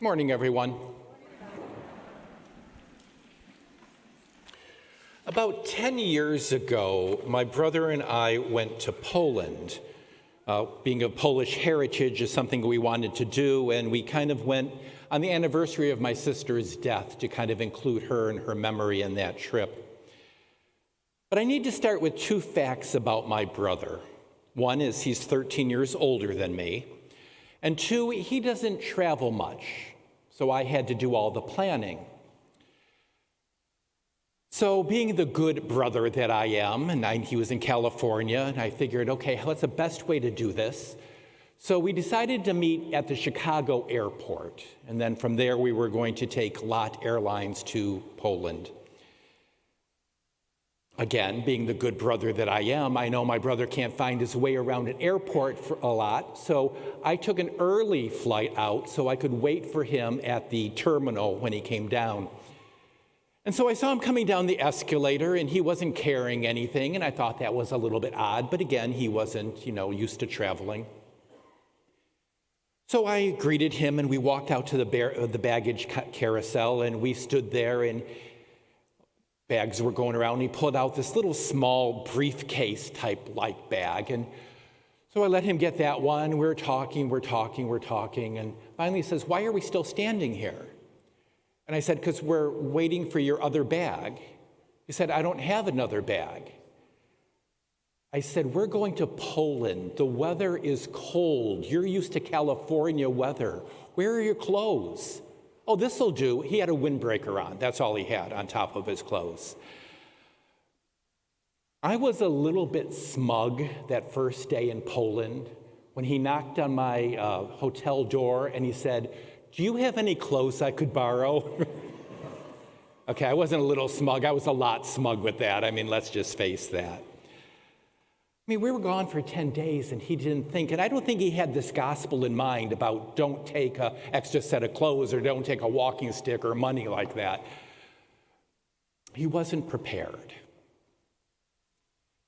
Morning, everyone. About 10 years ago, my brother and I went to Poland. Being of Polish heritage is something we wanted to do, and we kind of went on the anniversary of my sister's death to kind of include her and her memory in that trip. But I need to start with two facts about my brother. One is he's 13 years older than me, and two, he doesn't travel much, so I had to do all the planning. So being the good brother that I am, he was in California, and I figured, okay, what's the best way to do this? So we decided to meet at the Chicago airport, and then from there we were going to take LOT Airlines to Poland. Again, being the good brother that I am, I know my brother can't find his way around an airport for a lot, so I took an early flight out so I could wait for him at the terminal when he came down. And so I saw him coming down the escalator, and he wasn't carrying anything, and I thought that was a little bit odd, but again, he wasn't, used to traveling. So I greeted him, and we walked out to the baggage carousel, and we stood there, and bags were going around, and he pulled out this little small briefcase type light bag, and so I let him get that one. We're talking, and finally he says, "Why are we still standing here?" And I said, "Because we're waiting for your other bag." He said, "I don't have another bag." I said, "We're going to Poland. The weather is cold. You're used to California weather. Where are your clothes?" "Oh, this'll do." He had a windbreaker on. That's all he had on top of his clothes. I was a little bit smug that first day in Poland when he knocked on my hotel door and he said, "Do you have any clothes I could borrow?" Okay, I wasn't a little smug. I was a lot smug with that. Let's just face that. We were gone for 10 days and he didn't think, and I don't think he had this gospel in mind about don't take an extra set of clothes or don't take a walking stick or money like that. He wasn't prepared.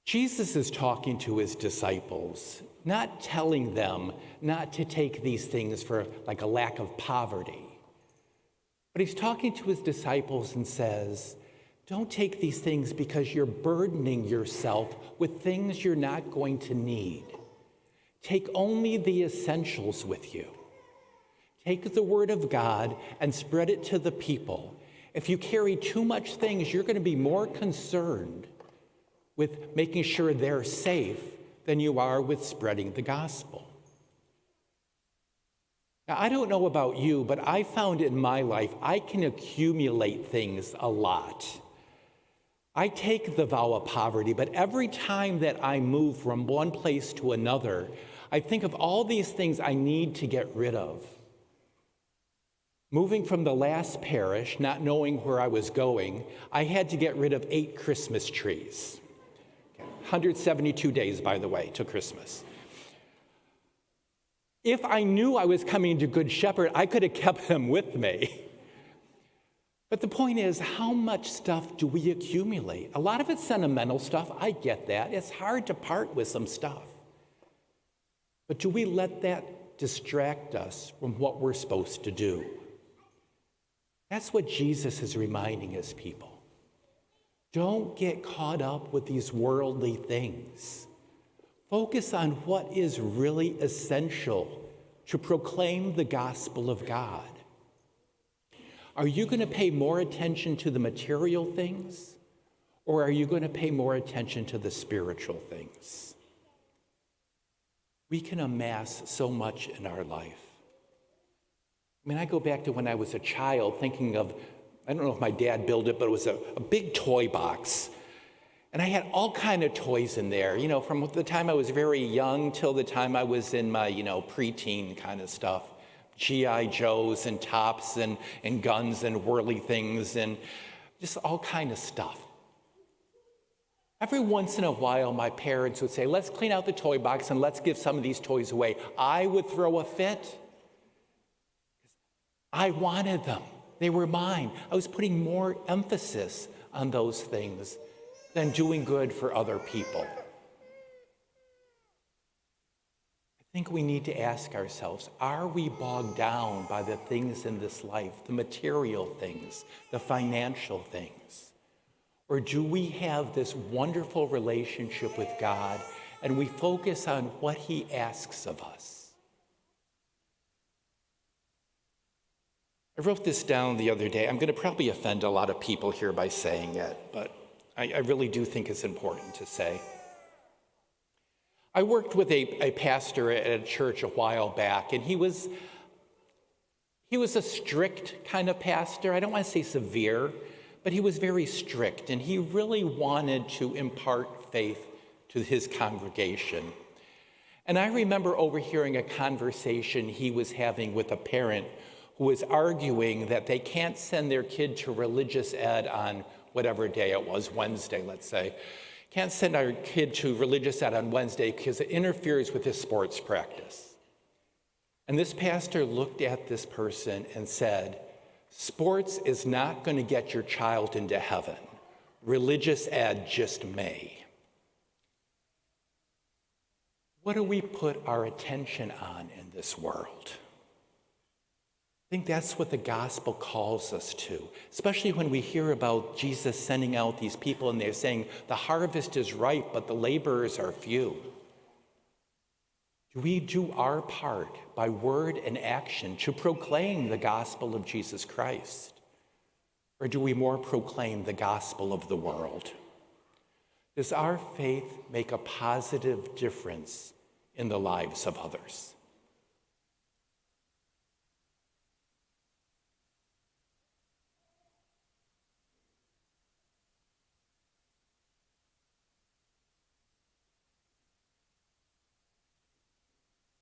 Jesus is talking to his disciples, not telling them not to take these things for like a lack of poverty. But he's talking to his disciples and says, don't take these things because you're burdening yourself with things you're not going to need. Take only the essentials with you. Take the word of God and spread it to the people. If you carry too much things, you're going to be more concerned with making sure they're safe than you are with spreading the gospel. Now, I don't know about you, but I found in my life I can accumulate things a lot. I take the vow of poverty, but every time that I move from one place to another, I think of all these things I need to get rid of. Moving from the last parish, not knowing where I was going, I had to get rid of 8 Christmas trees. 172 days, by the way, to Christmas. If I knew I was coming to Good Shepherd, I could have kept them with me. But the point is, how much stuff do we accumulate? A lot of it's sentimental stuff. I get that. It's hard to part with some stuff. But do we let that distract us from what we're supposed to do? That's what Jesus is reminding his people. Don't get caught up with these worldly things. Focus on what is really essential to proclaim the gospel of God. Are you going to pay more attention to the material things, or are you going to pay more attention to the spiritual things? We can amass so much in our life. I go back to when I was a child thinking of, I don't know if my dad built it, but it was a big toy box. And I had all kind of toys in there, from the time I was very young till the time I was in my, preteen kind of stuff. G.I. Joes and tops and guns and whirly things and just all kind of stuff. Every once in a while, my parents would say, let's clean out the toy box and let's give some of these toys away. I would throw a fit. I wanted them. They were mine. I was putting more emphasis on those things than doing good for other people. I think we need to ask ourselves, are we bogged down by the things in this life, the material things, the financial things? Or do we have this wonderful relationship with God and we focus on what he asks of us? I wrote this down the other day. I'm going to probably offend a lot of people here by saying it, but I really do think it's important to say. I worked with a pastor at a church a while back, and he was a strict kind of pastor. I don't want to say severe, but he was very strict, and he really wanted to impart faith to his congregation. And I remember overhearing a conversation he was having with a parent who was arguing that they can't send their kid to religious ed on whatever day it was, Wednesday, let's say. Can't send our kid to religious ed on Wednesday because it interferes with his sports practice. And this pastor looked at this person and said, sports is not going to get your child into heaven. Religious ed just may. What do we put our attention on in this world? I think that's what the gospel calls us to, especially when we hear about Jesus sending out these people and they're saying, the harvest is ripe, but the laborers are few. Do we do our part by word and action to proclaim the gospel of Jesus Christ? Or do we more proclaim the gospel of the world? Does our faith make a positive difference in the lives of others?